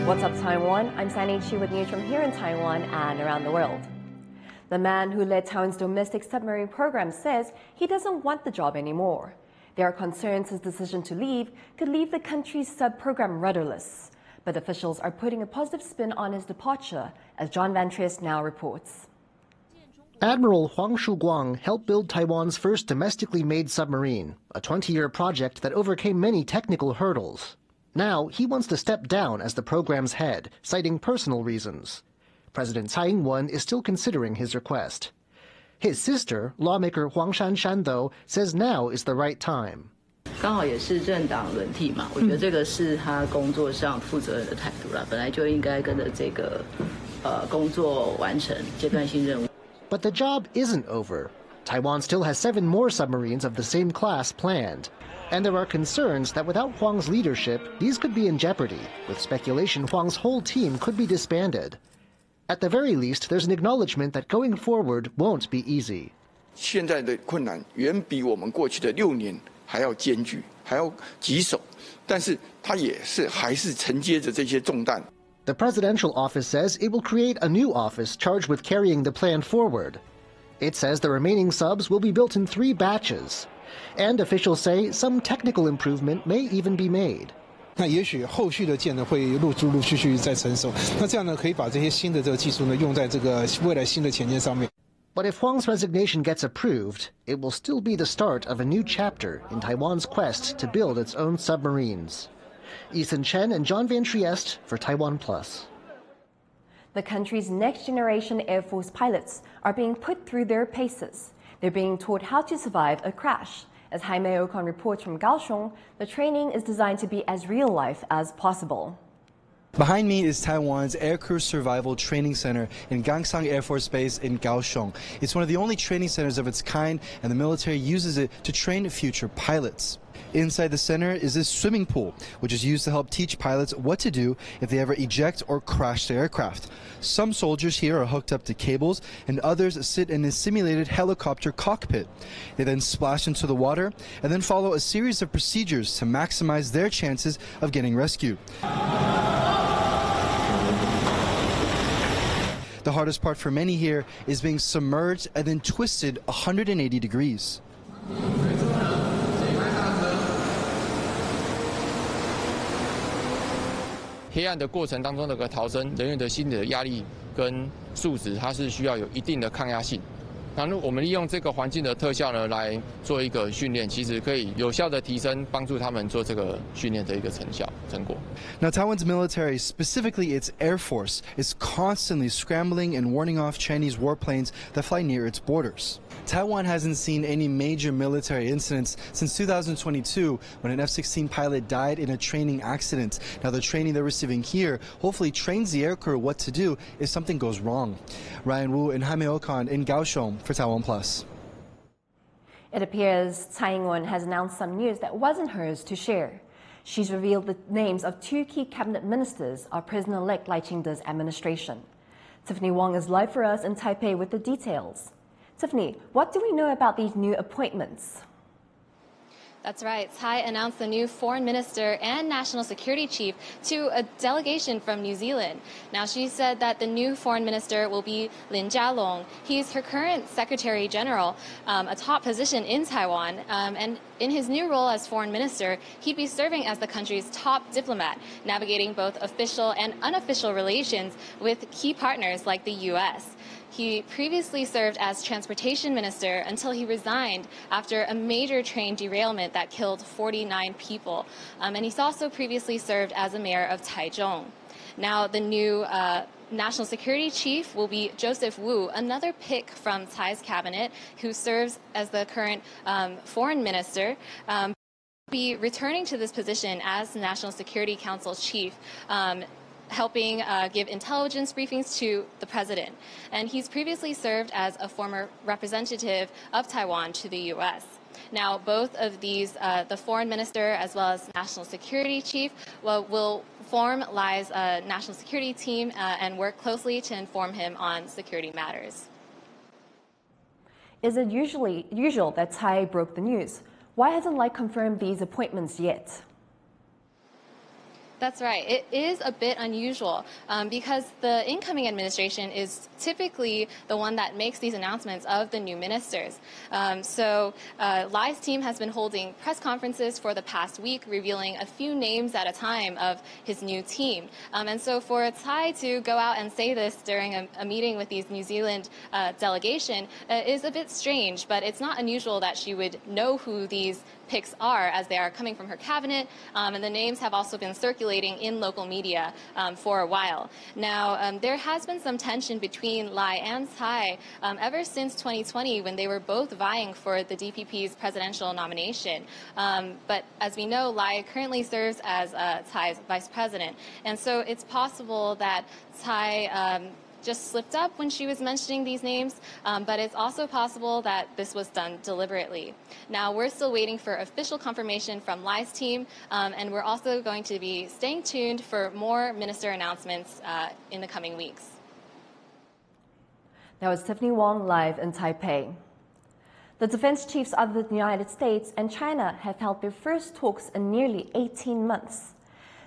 What's up, Taiwan? I'm Sandy Chu with news from here in Taiwan and around the world. The man who led Taiwan's domestic submarine program says he doesn't want the job anymore. There are concerns his decision to leave could leave the country's sub-program rudderless. But officials are putting a positive spin on his departure, as John Van Triest now reports. Admiral Huang Shuguang helped build Taiwan's first domestically made submarine, a 20-year project that overcame many technical hurdles. Now, he wants to step down as the program's head, citing personal reasons. President Tsai Ing-wen is still considering his request. His sister, lawmaker Huang Shanshan, though, says now is the right time. 刚好也是政党轮替嘛，我觉得这个是他工作上负责任的态度啦，本来就应该跟着这个工作完成阶段性任务。But the job isn't over. Taiwan still has 7 more submarines of the same class planned. And there are concerns that without Huang's leadership, these could be in jeopardy, with speculation Huang's whole team could be disbanded. At the very least, there's an acknowledgement that going forward won't be easy. 现在的困难远比我们过去的6年还要艰巨，还要棘手，但是它还是承接着这些重担。 The presidential office says it will create a new office charged with carrying the plan forward. It says the remaining subs will be built in 3 batches. And officials say some technical improvement may even be made. 那也许后续的舰呢会陆续再成熟，那这样呢可以把这些新的这个技术呢用在这个未来新的潜舰上面。But if Huang's resignation gets approved, it will still be the start of a new chapter in Taiwan's quest to build its own submarines. Ethan Chen and John Van Triest for TaiwanPlus. The country's next-generation Air Force pilots are being put through their paces. They're being taught how to survive a crash. As Jaime Ocon reports from Kaohsiung, the training is designed to be as real-life as possible. Behind me is Taiwan's Aircrew Survival Training Center in Gangsang Air Force Base in Kaohsiung. It's one of the only training centers of its kind, and the military uses it to train future pilots. Inside the center is this swimming pool, which is used to help teach pilots what to do if they ever eject or crash their aircraft. Some soldiers here are hooked up to cables, and others sit in a simulated helicopter cockpit. They then splash into the water and then follow a series of procedures to maximize their chances of getting rescued. The hardest part for many here is being submerged and then twisted 180 degrees. 黑暗的过程当中的逃生，人员的心理的压力跟素质，它是需要有一定的抗压性。那我们利用这个环境的特效呢，来做一个训练，其实可以有效的提升，帮助他们做这个训练的一个成果。Now, Taiwan's military, specifically its Air Force, is constantly scrambling and warning off Chinese warplanes that fly near its borders. Taiwan hasn't seen any major military incidents since 2022, when an F-16 pilot died in a training accident. Now, the training they're receiving here hopefully trains the aircrew what to do if something goes wrong. Ryan Wu and Jaime Ocon in Kaohsiung for TaiwanPlus. It appears Tsai Ing-wen has announced some news that wasn't hers to share. She's revealed the names of 2 key cabinet ministers of President-elect Lai Ching-te's administration. Tiffany Wong is live for us in Taipei with the details. Tiffany, what do we know about these new appointments? That's right. Tsai announced the new foreign minister and national security chief to a delegation from New Zealand. Now, she said that the new foreign minister will be Lin Jialong. He's her current secretary general, a top position in Taiwan. And in his new role as foreign minister, he'd be serving as the country's top diplomat, navigating both official and unofficial relations with key partners like the U.S. He previously served as transportation minister until he resigned after a major train derailment that killed 49 people. And he's also previously served as a mayor of Taichung. Now, the new national security chief will be Joseph Wu, another pick from Tsai's cabinet, who serves as the current foreign minister. Be returning to this position as National Security Council chief, helping give intelligence briefings to the president. And he's previously served as a former representative of Taiwan to the U.S. Now, both of these, the foreign minister as well as national security chief, will form Lai's national security team and work closely to inform him on security matters. Is it usual that Tsai broke the news? Why hasn't Lai confirmed these appointments yet? That's right. It is a bit unusual because the incoming administration is typically the one that makes these announcements of the new ministers. So Lai's team has been holding press conferences for the past week, revealing a few names at a time of his new team. And so for Tsai to go out and say this during a meeting with these New Zealand delegation is a bit strange, but it's not unusual that she would know who these picks are, as they are coming from her cabinet, and the names have also been circulating in local media for a while. Now, there has been some tension between Lai and Tsai ever since 2020, when they were both vying for the DPP's presidential nomination. But as we know, Lai currently serves as Tsai's vice president, and so it's possible that Tsai just slipped up when she was mentioning these names, but it's also possible that this was done deliberately. Now, we're still waiting for official confirmation from Lai's team, and we're also going to be staying tuned for more minister announcements in the coming weeks. That was Tiffany Wong live in Taipei. The defense chiefs of the United States and China have held their first talks in nearly 18 months.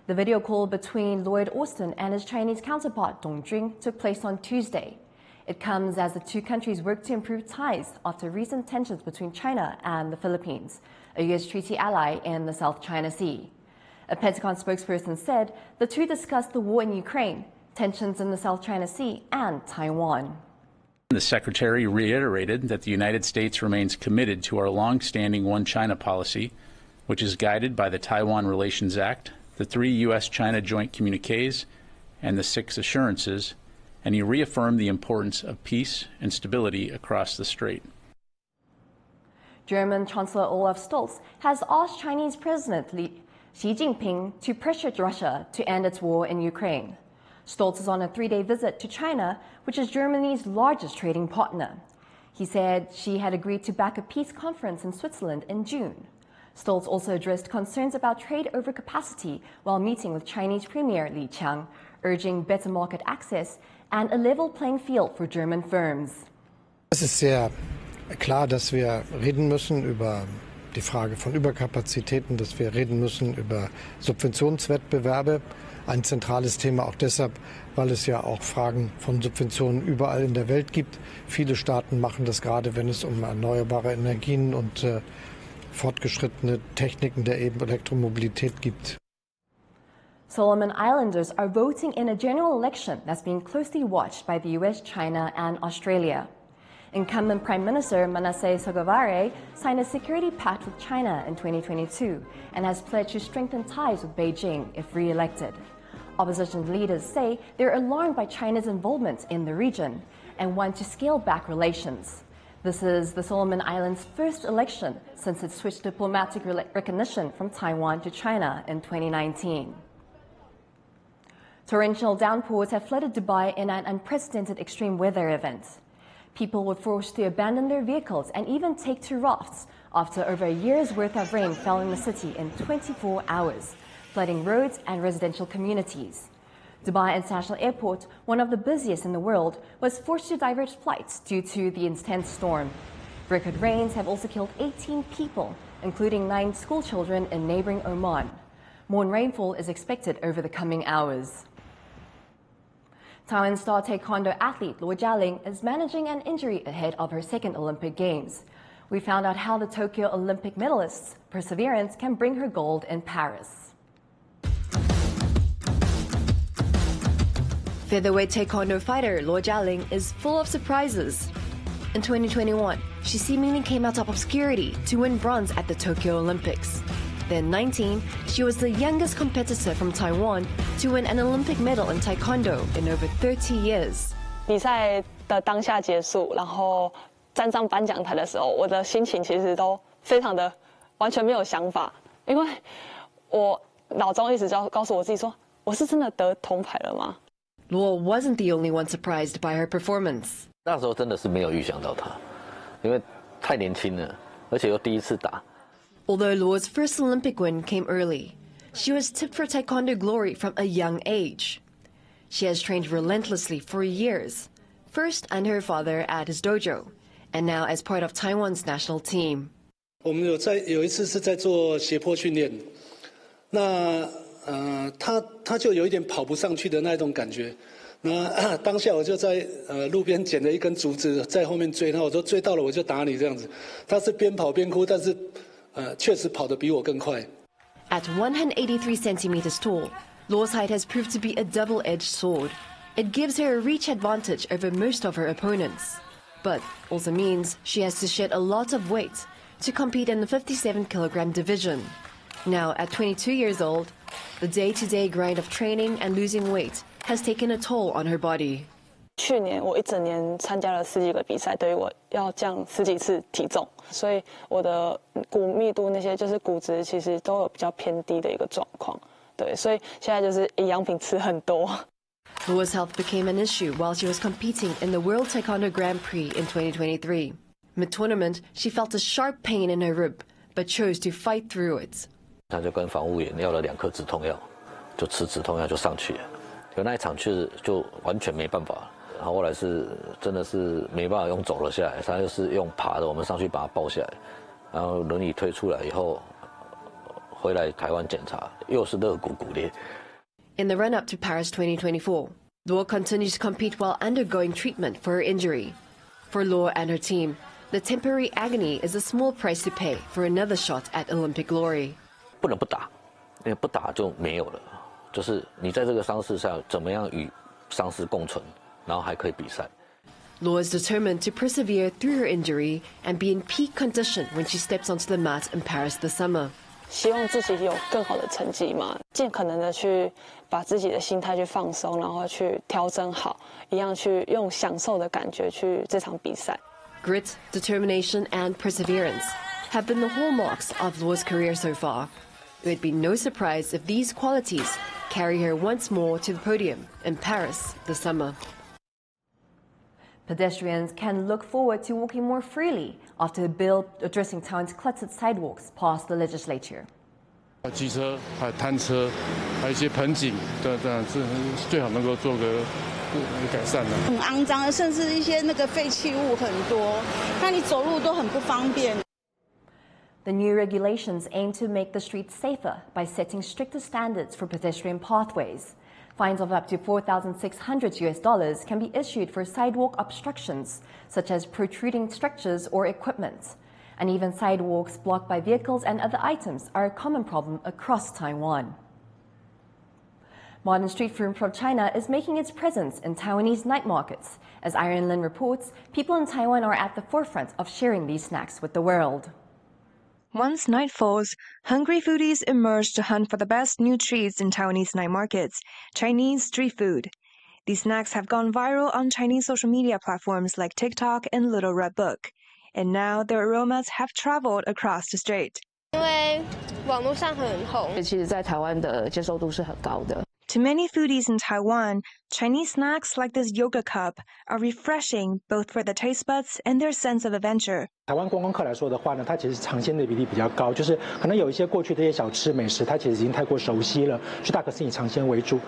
The video call between Lloyd Austin and his Chinese counterpart Dong Jun took place on Tuesday. It comes as the two countries work to improve ties after recent tensions between China and the Philippines, a U.S. treaty ally in the South China Sea. A Pentagon spokesperson said the two discussed the war in Ukraine, tensions in the South China Sea, and Taiwan. The Secretary reiterated that the United States remains committed to our long-standing One China policy, which is guided by the Taiwan Relations Act, the 3 U.S.-China joint communiques, and the 6 assurances, and he reaffirmed the importance of peace and stability across the strait. German Chancellor Olaf Scholz has asked Chinese President Xi Jinping to pressure Russia to end its war in Ukraine. Scholz is on a 3-day visit to China, which is Germany's largest trading partner. He said Xi had agreed to back a peace conference in Switzerland in June. Scholz also addressed concerns about trade overcapacity while meeting with Chinese Premier Li Qiang, urging better market access and a level playing field for German firms. Es ist sehr klar, dass wir reden müssen über die Frage von Überkapazitäten, dass wir reden müssen über Subventionswettbewerbe. Ein zentrales Thema auch deshalb, weil es ja auch Fragen von Subventionen überall in der Welt gibt. Viele Staaten machen das gerade, wenn es um erneuerbare Energien und fortgeschrittene Techniken der Elektromobilität gibt. Solomon Islanders are voting in a general election that's being closely watched by the US, China, and Australia. Incumbent Prime Minister Manasseh Sogavare signed a security pact with China in 2022 and has pledged to strengthen ties with Beijing if re-elected. Opposition leaders say they're alarmed by China's involvement in the region and want to scale back relations. This is the Solomon Islands' first election since it switched diplomatic recognition from Taiwan to China in 2019. Torrential downpours have flooded Dubai in an unprecedented extreme weather event. People were forced to abandon their vehicles and even take to rafts after over a year's worth of rain fell in the city in 24 hours, flooding roads and residential communities. Dubai International Airport, one of the busiest in the world, was forced to divert flights due to the intense storm. Record rains have also killed 18 people, including 9 schoolchildren in neighboring Oman. More rainfall is expected over the coming hours. Taiwan star taekwondo athlete Luo Jialing is managing an injury ahead of her second Olympic Games. We found out how the Tokyo Olympic medalist's perseverance can bring her gold in Paris. Featherweight taekwondo fighter Luo Jialing is full of surprises. In 2021, she seemingly came out of obscurity to win bronze at the Tokyo Olympics. Then 19, she was the youngest competitor from Taiwan to win an Olympic medal in taekwondo in over 30 years. 比赛的当下结束，然后站上颁奖台的时候，我的心情其实都非常的完全没有想法，因为我脑中一直告诉我自己说，我是真的得铜牌了吗？ Luo wasn't the only one surprised by her performance. 那时候真的是没有预想到她，因为太年轻了，而且又第一次打。 Although Luo's first Olympic win came early, she was tipped for taekwondo glory from a young age. She has trained relentlessly for years, first under her father at his dojo, and now as part of Taiwan's national team. 我们有一次是在做斜坡训练，那他就有一点跑不上去的那种感觉。那当下我就在路边捡了一根竹子在后面追他，我说追到了我就打你这样子。他是边跑边哭，但是确实跑得比我更快。At 183 centimeters tall, Law's height has proved to be a double-edged sword. It gives her a reach advantage over most of her opponents, but also means she has to shed a lot of weight to compete in the 57-kilogram division. Now, at 22 years old, the day-to-day grind of training and losing weight has taken a toll on her body. 去年我一整年参加了10几个比赛，等于我要降10几次体重，所以我的骨密度那些就是骨质其实都有比较偏低的一个状况。对，所以现在就是营养品吃很多。Law's health became an issue while she was competing in the World Taekwondo Grand Prix in 2023. Mid-tournament, she felt a sharp pain in her rib, but chose to fight through it. 他就跟防务员要了2颗止痛药，就吃止痛药就上去了。可那一场就完全没办法，然后后来是真的是没办法用走了下来，他就是用爬的，我们上去把他抱下来，然后轮椅推出来以后，回来台湾检查，又是肋骨骨裂。In the run-up to Paris 2024, Law continues to compete while undergoing treatment for her injury. For Law and her team, the temporary agony is a small price to pay for another shot at Olympic glory. 不能不打，因为不打就没有了。就是你在这个伤势下怎么样与伤势共存，然后还可以比赛。Law is determined to persevere through her injury and be in peak condition when she steps onto the mat in Paris this summer. 希望自己有更好的成绩嘛，尽可能的去把自己的心态去放松，然后去调整好，一样去用享受的感觉去这场比赛。Grit, determination, and perseverance have been the hallmarks of Law's career so far. It would be no surprise if these qualities carry her once more to the podium in Paris this summer. Pedestrians can look forward to walking more freely after a bill addressing Taiwan's cluttered sidewalks passed the legislature. 机车还有摊车，还有一些盆景的这样子，最好能够做个改善的。很肮脏，甚至一些那个废弃物很多，那你走路都很不方便。The new regulations aim to make the streets safer by setting stricter standards for pedestrian pathways. Fines of up to $4,600 can be issued for sidewalk obstructions, such as protruding structures or equipment. And even sidewalks blocked by vehicles and other items are a common problem across Taiwan. Modern street food from China is making its presence in Taiwanese night markets. As Iron Lin reports, people in Taiwan are at the forefront of sharing these snacks with the world. Once night falls, hungry foodies emerge to hunt for the best new treats in Taiwanese night markets, Chinese street food. These snacks have gone viral on Chinese social media platforms like TikTok and Little Red Book. And now their aromas have traveled across the strait. 因为网络上很红，其实在台湾的接受度是很高的。To many foodies in Taiwan, Chinese snacks like this yoga cup are refreshing both for the taste buds and their sense of adventure. 台湾观光客来说的话呢，它其实尝鲜的比例比较高，就是可能有一些过去的一些小吃美食，它其实已经太过熟悉了，所以大可是以尝鲜为主。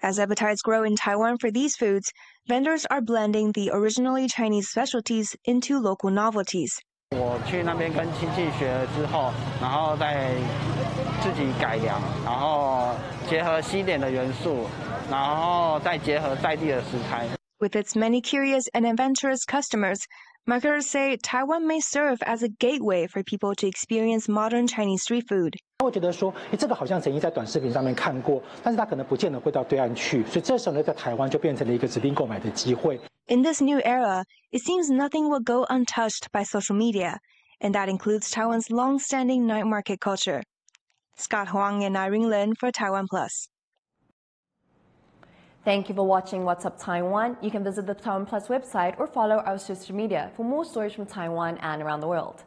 As appetites grow in Taiwan for these foods, vendors are blending the originally Chinese specialties into local novelties. 我去那边跟亲戚学了之后，然后再自己改良，然后结合西点的元素，然后再结合在地的食材。With its many curious and adventurous customers, marketers say Taiwan may serve as a gateway for people to experience modern Chinese street food. 他会觉得说，这个好像曾经在短视频上面看过，但是他可能不见得会到对岸去，所以这时候呢，在台湾就变成了一个指定购买的机会。In this new era, it seems nothing will go untouched by social media, and that includes Taiwan's long-standing night market culture. Scott Huang and Irene Lin for TaiwanPlus. Thank you for watching What's Up Taiwan. You can visit the TaiwanPlus website or follow our social media for more stories from Taiwan and around the world.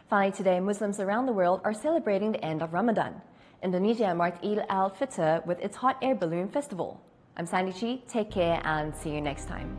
Finally, today, Muslims around the world are celebrating the end of Ramadan. Indonesia marked Eid al-Fitr with its hot air balloon festival. I'm Sandy Chi. Take care and see you next time.